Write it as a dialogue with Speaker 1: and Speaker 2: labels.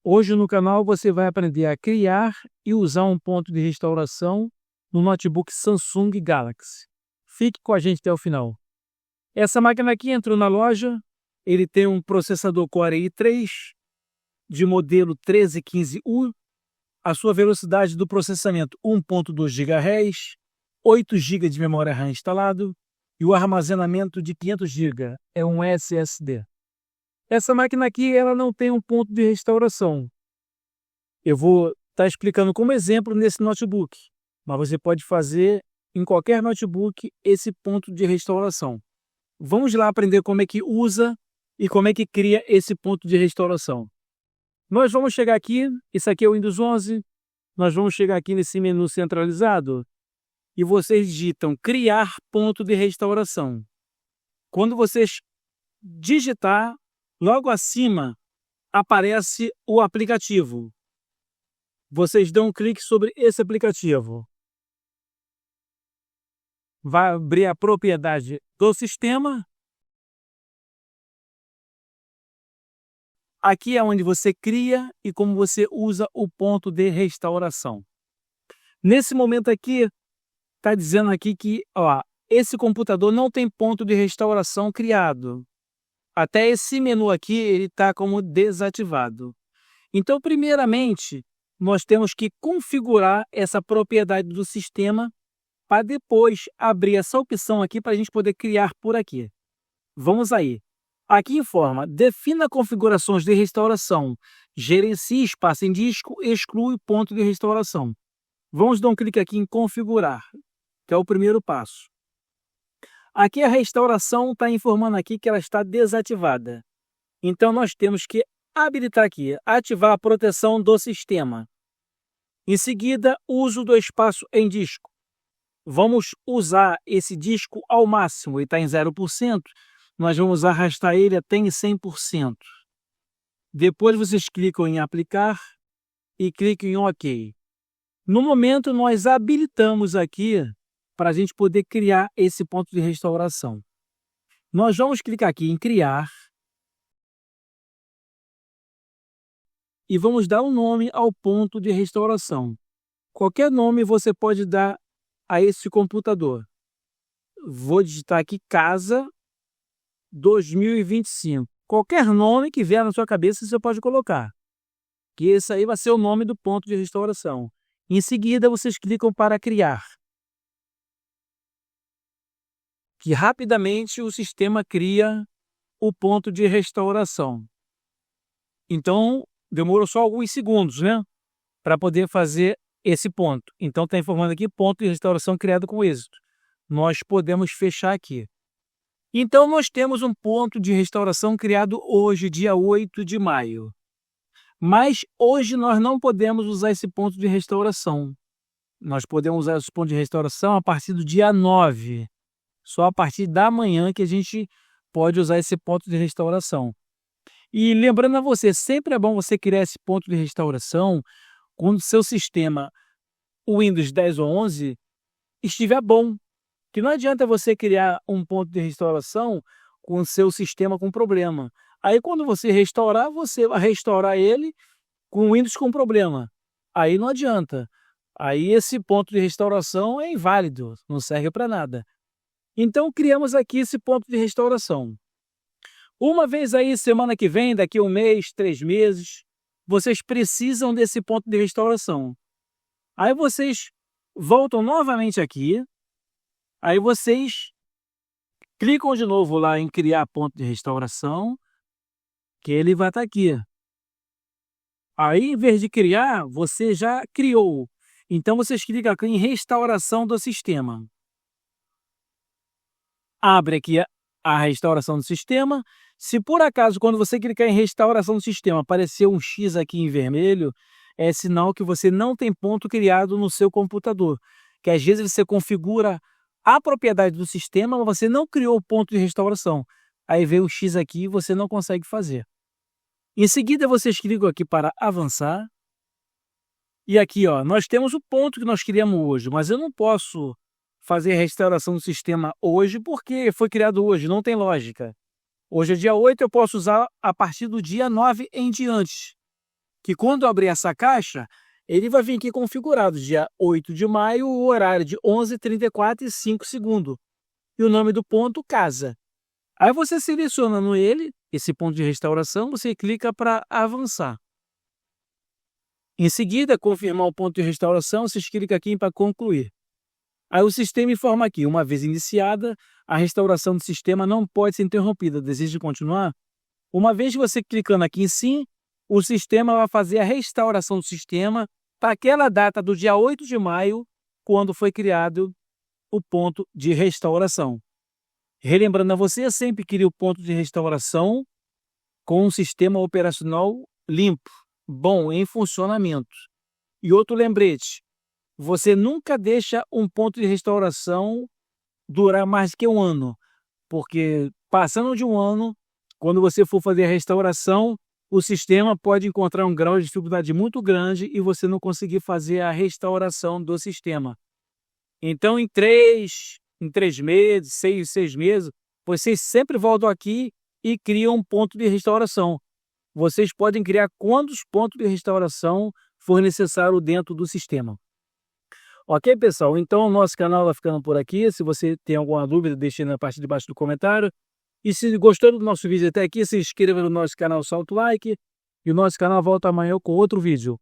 Speaker 1: Hoje no canal você vai aprender a criar e usar um ponto de restauração no notebook Samsung Galaxy. Fique com a gente até o final. Essa máquina aqui entrou na loja, ele tem um processador Core i3 de modelo 1315U, a sua velocidade do processamento 1.2 GHz, 8 GB de memória RAM instalado e o armazenamento de 500 GB, é um SSD. Essa máquina aqui ela não tem um ponto de restauração. Eu vou estar explicando como exemplo nesse notebook, mas você pode fazer em qualquer notebook esse ponto de restauração. Vamos lá aprender como é que usa e como é que cria esse ponto de restauração. Nós vamos chegar aqui, isso aqui é o Windows 11, nós vamos chegar aqui nesse menu centralizado e vocês digitam criar ponto de restauração. Quando vocês digitar, logo acima aparece o aplicativo. Vocês dão um clique sobre esse aplicativo. Vai abrir a propriedade do sistema. Aqui é onde você cria e como você usa o ponto de restauração. Nesse momento aqui, está dizendo aqui que esse computador não tem ponto de restauração criado. Até esse menu aqui ele está como desativado. Então, primeiramente, nós temos que configurar essa propriedade do sistema para depois abrir essa opção aqui para a gente poder criar por aqui. Vamos aí. Aqui informa, defina configurações de restauração, gerencie espaço em disco, exclui ponto de restauração. Vamos dar um clique aqui em configurar, que é o primeiro passo. Aqui a restauração está informando aqui que ela está desativada. Então nós temos que habilitar aqui, ativar a proteção do sistema. Em seguida, uso do espaço em disco. Vamos usar esse disco ao máximo, ele está em 0%, nós vamos arrastar ele até em 100%. Depois vocês clicam em aplicar e clicam em OK. No momento nós habilitamos aqui para a gente poder criar esse ponto de restauração. Nós vamos clicar aqui em criar e vamos dar um nome ao ponto de restauração. Qualquer nome você pode dar a esse computador. Vou digitar aqui Casa 2025. Qualquer nome que vier na sua cabeça você pode colocar, que esse aí vai ser o nome do ponto de restauração. Em seguida vocês clicam para criar, que rapidamente o sistema cria o ponto de restauração. Então demorou só alguns segundos, né, para poder fazer esse ponto. Então está informando aqui ponto de restauração criado com êxito. Nós podemos fechar aqui. Então nós temos um ponto de restauração criado hoje, dia 8 de maio. Mas hoje nós não podemos usar esse ponto de restauração. Nós podemos usar esse ponto de restauração a partir do dia 9. Só a partir da manhã que a gente pode usar esse ponto de restauração. E lembrando a você, sempre é bom você criar esse ponto de restauração quando o seu sistema, o Windows 10 ou 11, estiver bom. Que não adianta você criar um ponto de restauração com o seu sistema com problema. Aí quando você restaurar, você vai restaurar ele com o Windows com problema. Aí não adianta. Aí esse ponto de restauração é inválido, não serve para nada. Então criamos aqui esse ponto de restauração. Uma vez aí, semana que vem, daqui a um mês, 3 meses, vocês precisam desse ponto de restauração. Aí vocês voltam novamente aqui. Aí vocês clicam de novo lá em criar ponto de restauração, que ele vai estar aqui. Aí, em vez de criar, você já criou. Então vocês clicam aqui em restauração do sistema. Abre aqui a restauração do sistema. Se por acaso, quando você clicar em restauração do sistema, aparecer um X aqui em vermelho, é sinal que você não tem ponto criado no seu computador. Que às vezes você configura a propriedade do sistema, mas você não criou o ponto de restauração. Aí vem o X aqui e você não consegue fazer. Em seguida, vocês clicam aqui para avançar. E aqui, nós temos o ponto que nós criamos hoje, mas eu não posso fazer a restauração do sistema hoje porque foi criado hoje, não tem lógica. Hoje é dia 8, eu posso usar a partir do dia 9 em diante, que quando eu abrir essa caixa, ele vai vir aqui configurado, dia 8 de maio, o horário de 11h34 e 5 segundos. E o nome do ponto, casa. Aí você seleciona ele, esse ponto de restauração, você clica para avançar. Em seguida, confirmar o ponto de restauração, você clica aqui para concluir. Aí o sistema informa aqui, uma vez iniciada, a restauração do sistema não pode ser interrompida. Deseja continuar? Uma vez que você clicando aqui em sim, o sistema vai fazer a restauração do sistema para aquela data do dia 8 de maio, quando foi criado o ponto de restauração. Relembrando a você, sempre crie o ponto de restauração com um sistema operacional limpo, bom, em funcionamento. E outro lembrete, você nunca deixa um ponto de restauração durar mais que um ano, porque passando de um ano, quando você for fazer a restauração, o sistema pode encontrar um grau de dificuldade muito grande e você não conseguir fazer a restauração do sistema. Então, em 3 meses, 6 meses, vocês sempre voltam aqui e criam um ponto de restauração. Vocês podem criar quantos pontos de restauração for necessário dentro do sistema. Ok, pessoal? Então, o nosso canal vai ficando por aqui. Se você tem alguma dúvida, deixe na parte de baixo do comentário. E se gostou do nosso vídeo até aqui, se inscreva no nosso canal, solta o like. E o nosso canal volta amanhã com outro vídeo.